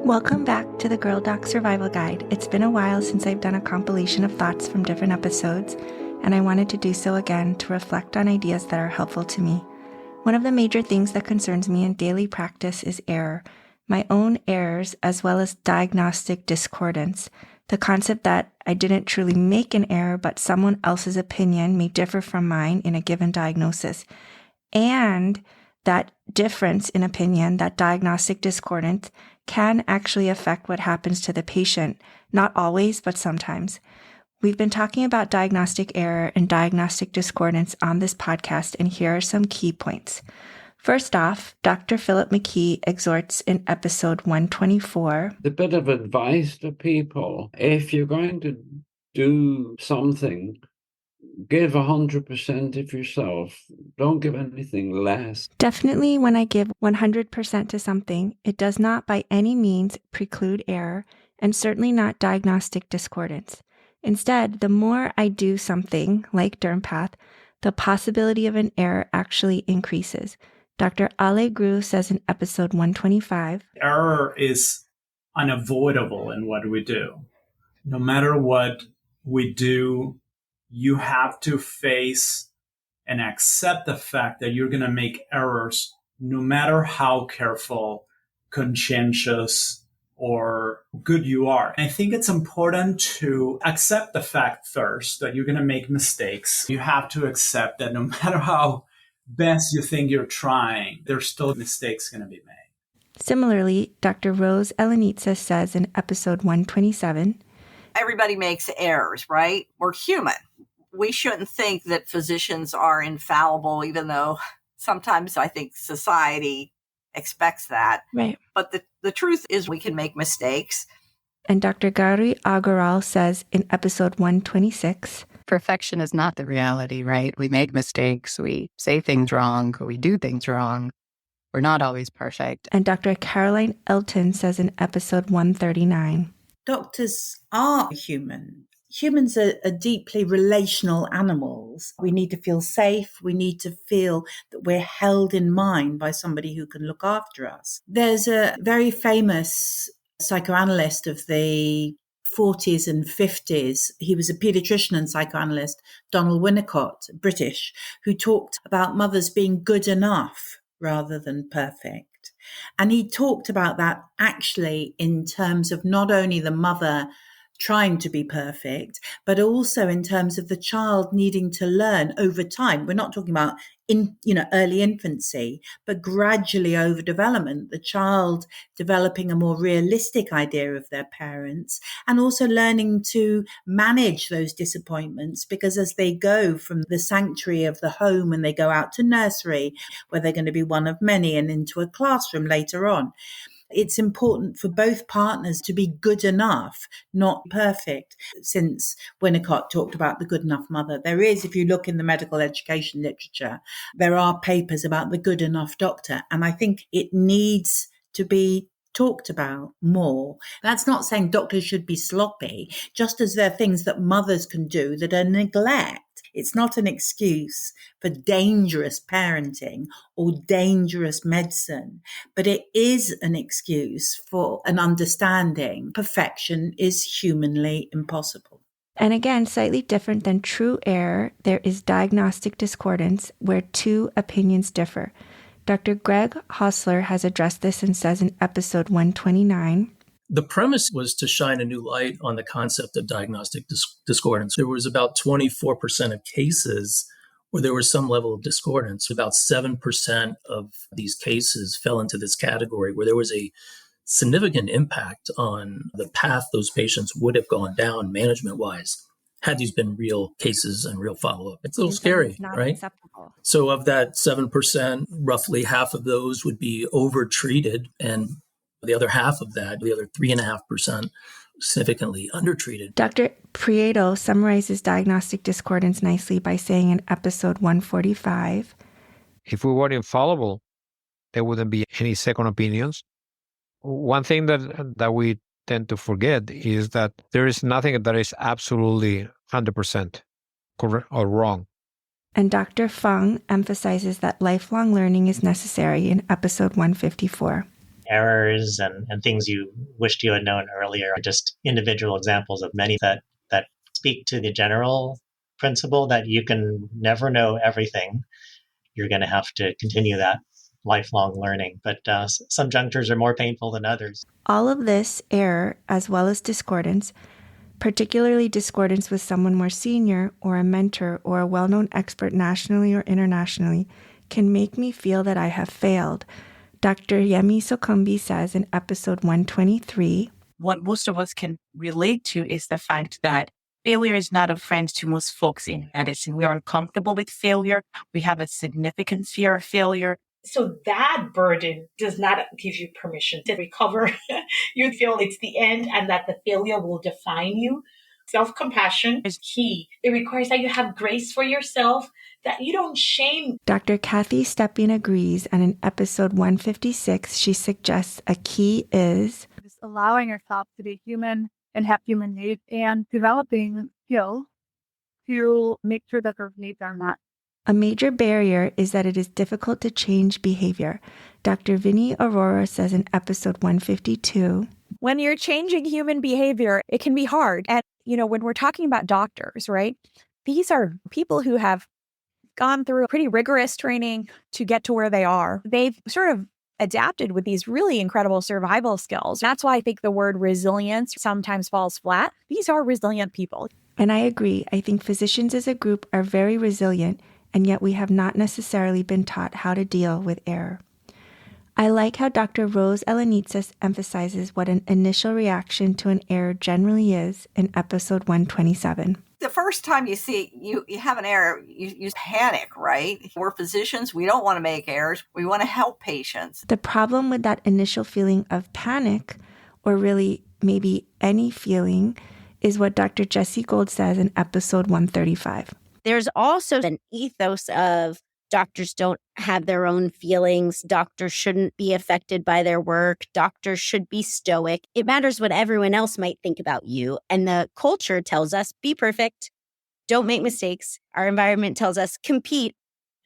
Welcome back to the Girl Doc Survival Guide. It's been a while since I've done a compilation of thoughts from different episodes, and I wanted to do so again to reflect on ideas that are helpful to me. One of the major things that concerns me in daily practice is error, my own errors as well as diagnostic discordance, the concept that I didn't truly make an error, but someone else's opinion may differ from mine in a given diagnosis, and that difference in opinion, that diagnostic discordance, can actually affect what happens to the patient. Not always, but sometimes. We've been talking about diagnostic error and diagnostic discordance on this podcast, and here are some key points. First off, Dr. Philip McKee exhorts in episode 124. The bit of advice to people, if you're going to do something, give 100% of yourself. Don't give anything less. Definitely when I give 100% to something, it does not by any means preclude error, and certainly not diagnostic discordance. Instead, the more I do something, like DermPath, the possibility of an error actually increases. Dr. Ale Gru says in episode 125, error is unavoidable in what we do. No matter what we do, you have to face and accept the fact that you're going to make errors no matter how careful, conscientious, or good you are. I think it's important to accept the fact first that you're going to make mistakes. You have to accept that no matter how best you think you're trying, there's still mistakes going to be made. Similarly, Dr. Rose Elenitsa says in episode 127, everybody makes errors, right? We're human. We shouldn't think that physicians are infallible, even though sometimes I think society expects that. Right. But the truth is we can make mistakes. And Dr. Gauri Agarwal says in episode 126, perfection is not the reality, right? We make mistakes, we say things wrong, we do things wrong. We're not always perfect. And Dr. Caroline Elton says in episode 139, doctors are human. Humans are deeply relational animals. We need to feel safe. We need to feel that we're held in mind by somebody who can look after us. There's a very famous psychoanalyst of the 40s and 50s. He was a pediatrician and psychoanalyst, Donald Winnicott, British, who talked about mothers being good enough rather than perfect. And he talked about that actually in terms of not only the mother trying to be perfect, but also in terms of the child needing to learn over time. We're not talking about early infancy, but gradually over development, the child developing a more realistic idea of their parents and also learning to manage those disappointments, because as they go from the sanctuary of the home and they go out to nursery, where they're going to be one of many, and into a classroom later on, it's important for both partners to be good enough, not perfect. Since Winnicott talked about the good enough mother, there is, if you look in the medical education literature, there are papers about the good enough doctor. And I think it needs to be talked about more. That's not saying doctors should be sloppy, just as there are things that mothers can do that are neglect. It's not an excuse for dangerous parenting or dangerous medicine, but it is an excuse for an understanding perfection is humanly impossible. And again, slightly different than true error, there is diagnostic discordance where two opinions differ. Dr. Greg Hostler has addressed this and says in episode 129, the premise was to shine a new light on the concept of diagnostic discordance. There was about 24% of cases where there was some level of discordance. About 7% of these cases fell into this category where there was a significant impact on the path those patients would have gone down management-wise had these been real cases and real follow-up. It's a little scary, right? Acceptable. So of that 7%, roughly half of those would be overtreated, and the other half of that, the other 3.5%, significantly undertreated. Dr. Prieto summarizes diagnostic discordance nicely by saying in episode 145, if we were infallible, there wouldn't be any second opinions. One thing that we tend to forget is that there is nothing that is absolutely 100% correct or wrong. And Dr. Fung emphasizes that lifelong learning is necessary in episode 154. errors and things you wished you had known earlier are just individual examples of many that speak to the general principle that you can never know everything. You're going to have to continue that lifelong learning. But some junctures are more painful than others. All of this error, as well as discordance, particularly discordance with someone more senior or a mentor or a well-known expert nationally or internationally, can make me feel that I have failed. Dr. Yemi Sokombi says in episode 123, what most of us can relate to is the fact that failure is not a friend to most folks in medicine. We are uncomfortable with failure. We have a significant fear of failure. So that burden does not give you permission to recover. You feel it's the end and that the failure will define you. Self-compassion is key. It requires that you have grace for yourself, that you don't shame. Dr. Kathy Stepien agrees, and in episode 156, she suggests a key is just allowing yourself to be human and have human needs and developing skills to make sure that those needs are met. A major barrier is that it is difficult to change behavior. Dr. Vinnie Aurora says in episode 152, when you're changing human behavior, it can be hard. And, when we're talking about doctors, right, these are people who have gone through a pretty rigorous training to get to where they are. They've sort of adapted with these really incredible survival skills. That's why I think the word resilience sometimes falls flat. These are resilient people. And I agree. I think physicians as a group are very resilient, and yet we have not necessarily been taught how to deal with error. I like how Dr. Rose Elenitsas emphasizes what an initial reaction to an error generally is in episode 127. The first time you see you have an error, you panic, right? We're physicians. We don't want to make errors. We want to help patients. The problem with that initial feeling of panic, or really maybe any feeling, is what Dr. Jessie Gold says in episode 135. There's also an ethos of doctors don't have their own feelings. Doctors shouldn't be affected by their work. Doctors should be stoic. It matters what everyone else might think about you. And the culture tells us, be perfect, don't make mistakes. Our environment tells us, compete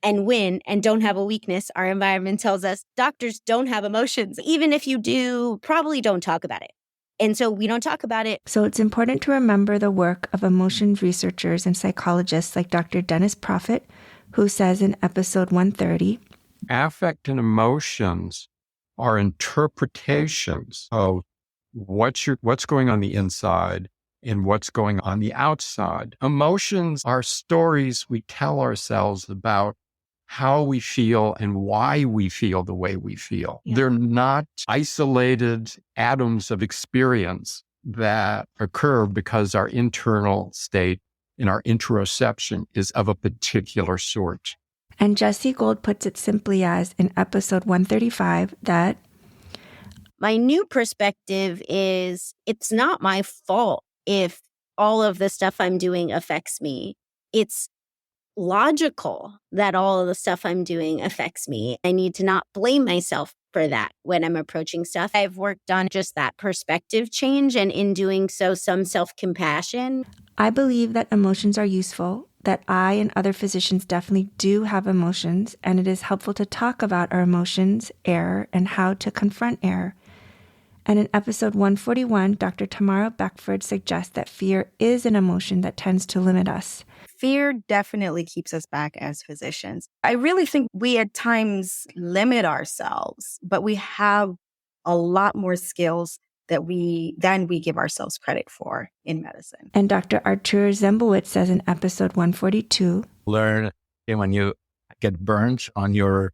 and win and don't have a weakness. Our environment tells us, doctors don't have emotions. Even if you do, probably don't talk about it. And so we don't talk about it. So it's important to remember the work of emotions researchers and psychologists like Dr. Dennis Proffitt, who says in episode 130, affect and emotions are interpretations of what's going on the inside and what's going on the outside. Emotions are stories we tell ourselves about how we feel and why we feel the way we feel. Yeah. They're not isolated atoms of experience that occur because our internal state and our interoception is of a particular sort. And Jessie Gold puts it simply as in episode 135 that my new perspective is it's not my fault if all of the stuff I'm doing affects me. It's logical that all of the stuff I'm doing affects me. I need to not blame myself for that when I'm approaching stuff. I've worked on just that perspective change, and in doing so, some self-compassion. I believe that emotions are useful, that I and other physicians definitely do have emotions, and it is helpful to talk about our emotions, error, and how to confront error. And in episode 141, Dr. Tamara Beckford suggests that fear is an emotion that tends to limit us. Fear definitely keeps us back as physicians. I really think we at times limit ourselves, but we have a lot more skills than we give ourselves credit for in medicine. And Dr. Artur Zembowitz says in episode 142, learn when you get burned on your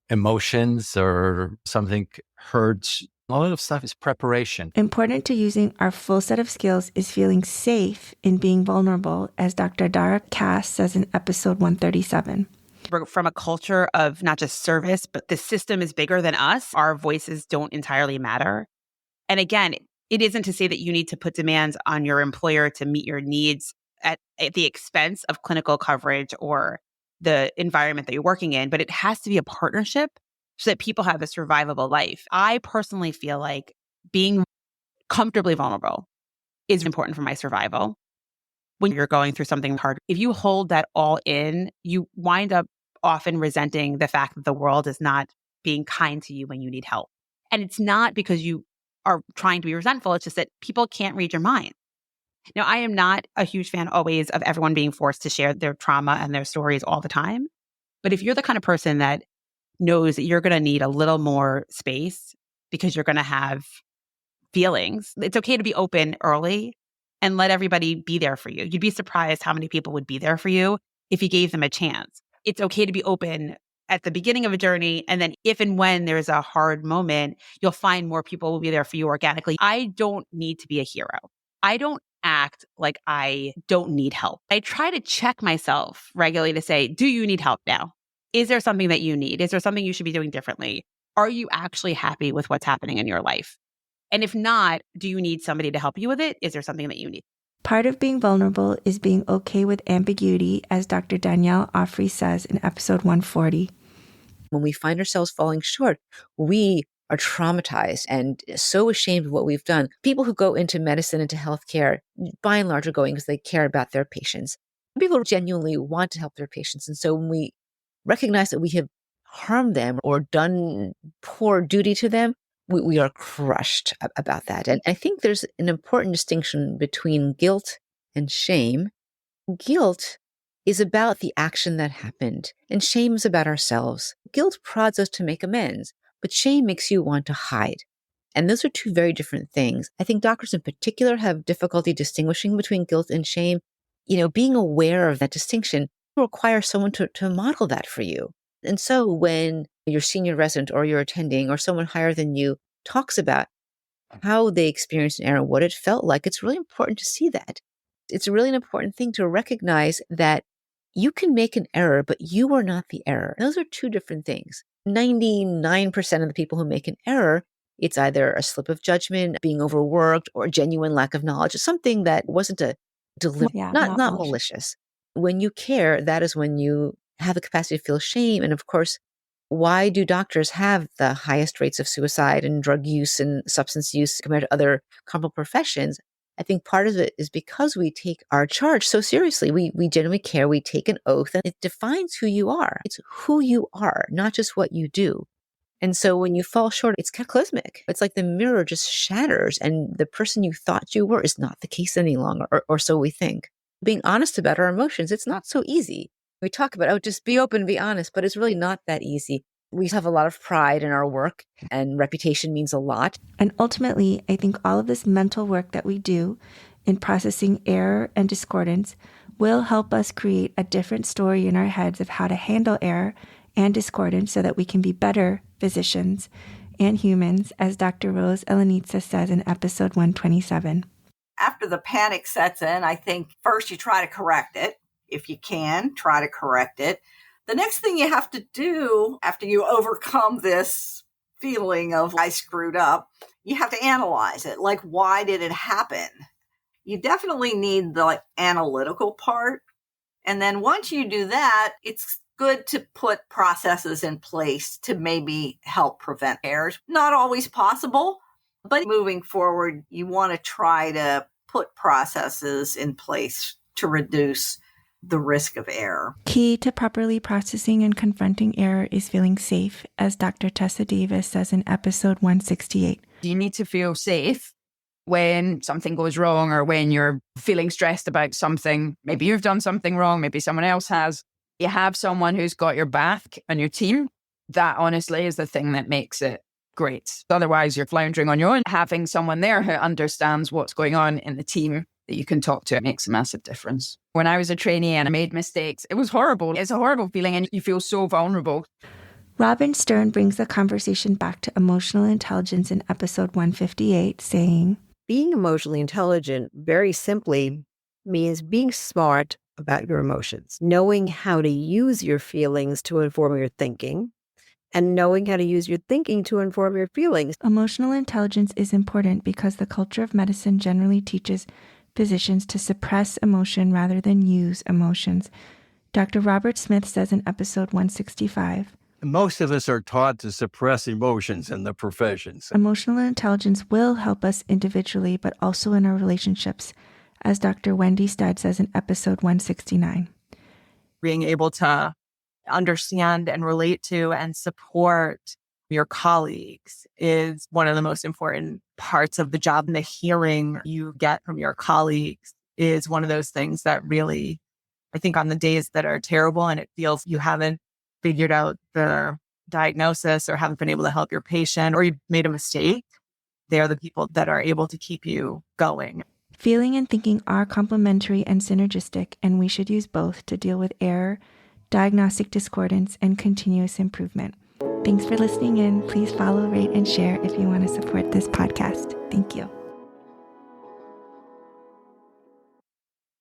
emotions or something hurts. A lot of stuff is preparation. Important to using our full set of skills is feeling safe in being vulnerable, as Dr. Dara Cass says in episode 137. We're from a culture of not just service, but the system is bigger than us. Our voices don't entirely matter. And again, it isn't to say that you need to put demands on your employer to meet your needs at the expense of clinical coverage or the environment that you're working in, but it has to be a partnership so that people have a survivable life. I personally feel like being comfortably vulnerable is important for my survival. When you're going through something hard, if you hold that all in, you wind up often resenting the fact that the world is not being kind to you when you need help. And it's not because you are trying to be resentful. It's just that people can't read your mind. Now, I am not a huge fan always of everyone being forced to share their trauma and their stories all the time. But if you're the kind of person that knows that you're going to need a little more space because you're going to have feelings, it's okay to be open early and let everybody be there for you. You'd be surprised how many people would be there for you if you gave them a chance. It's okay to be open at the beginning of a journey. And then if and when there's a hard moment, you'll find more people will be there for you organically. I don't need to be a hero. I don't act like I don't need help. I try to check myself regularly to say, do you need help now? Is there something that you need? Is there something you should be doing differently? Are you actually happy with what's happening in your life? And if not, do you need somebody to help you with it? Is there something that you need? Part of being vulnerable is being okay with ambiguity, as Dr. Danielle Offrey says in episode 140. When we find ourselves falling short, we are traumatized and so ashamed of what we've done. People who go into medicine, into healthcare, by and large are going because they care about their patients. People genuinely want to help their patients. And so when we recognize that we have harmed them or done poor duty to them, we are crushed about that. And I think there's an important distinction between guilt and shame. Guilt is about the action that happened, and shame is about ourselves. Guilt prods us to make amends, but shame makes you want to hide. And those are two very different things. I think doctors in particular have difficulty distinguishing between guilt and shame. Being aware of that distinction requires someone to model that for you. And so when your senior resident or your attending or someone higher than you talks about how they experienced an error, what it felt like, it's really important to see that. It's really an important thing to recognize that you can make an error, but you are not the error. Those are two different things. 99% of the people who make an error, it's either a slip of judgment, being overworked, or a genuine lack of knowledge, something that wasn't not malicious. When you care, that is when you have the capacity to feel shame. And of course, why do doctors have the highest rates of suicide and drug use and substance use compared to other comparable professions? I think part of it is because we take our charge so seriously. We genuinely care. We take an oath, and it defines who you are. It's who you are, not just what you do. And so when you fall short, it's cataclysmic. It's like the mirror just shatters, and the person you thought you were is not the case any longer, or so we think. Being honest about our emotions, it's not so easy. We talk about, just be open, be honest, but it's really not that easy. We have a lot of pride in our work, and reputation means a lot. And ultimately, I think all of this mental work that we do in processing error and discordance will help us create a different story in our heads of how to handle error and discordance so that we can be better physicians and humans, as Dr. Rose Elenitsa says in episode 127. After the panic sets in, I think first you try to correct it. If you can, try to correct it. The next thing you have to do after you overcome this feeling of I screwed up, you have to analyze it. Like, why did it happen? You definitely need the analytical part. And then once you do that, it's good to put processes in place to maybe help prevent errors. Not always possible, but moving forward, you want to try to put processes in place to reduce the risk of error. Key to properly processing and confronting error is feeling safe, as Dr. Tessa Davis says in episode 168. You need to feel safe when something goes wrong or when you're feeling stressed about something. Maybe you've done something wrong, maybe someone else has. You have someone who's got your back on your team. That honestly is the thing that makes it great. Otherwise, you're floundering on your own. Having someone there who understands what's going on in the team that you can talk to, it makes a massive difference. When I was a trainee and I made mistakes, it was horrible. It's a horrible feeling and you feel so vulnerable. Robin Stern brings the conversation back to emotional intelligence in episode 158, saying, being emotionally intelligent, very simply, means being smart about your emotions, knowing how to use your feelings to inform your thinking, and knowing how to use your thinking to inform your feelings. Emotional intelligence is important because the culture of medicine generally teaches physicians to suppress emotion rather than use emotions. Dr. Robert Smith says in episode 165, most of us are taught to suppress emotions in the professions. Emotional intelligence will help us individually, but also in our relationships, as Dr. Wendy Studd says in episode 169. Being able to understand and relate to and support your colleagues is one of the most important parts of the job. And the hearing you get from your colleagues is one of those things that really, I think on the days that are terrible and it feels you haven't figured out the diagnosis or haven't been able to help your patient or you've made a mistake, they're the people that are able to keep you going. Feeling and thinking are complementary and synergistic, and we should use both to deal with error, diagnostic discordance, and continuous improvement. Thanks for listening in. Please follow, rate, and share if you want to support this podcast. Thank you.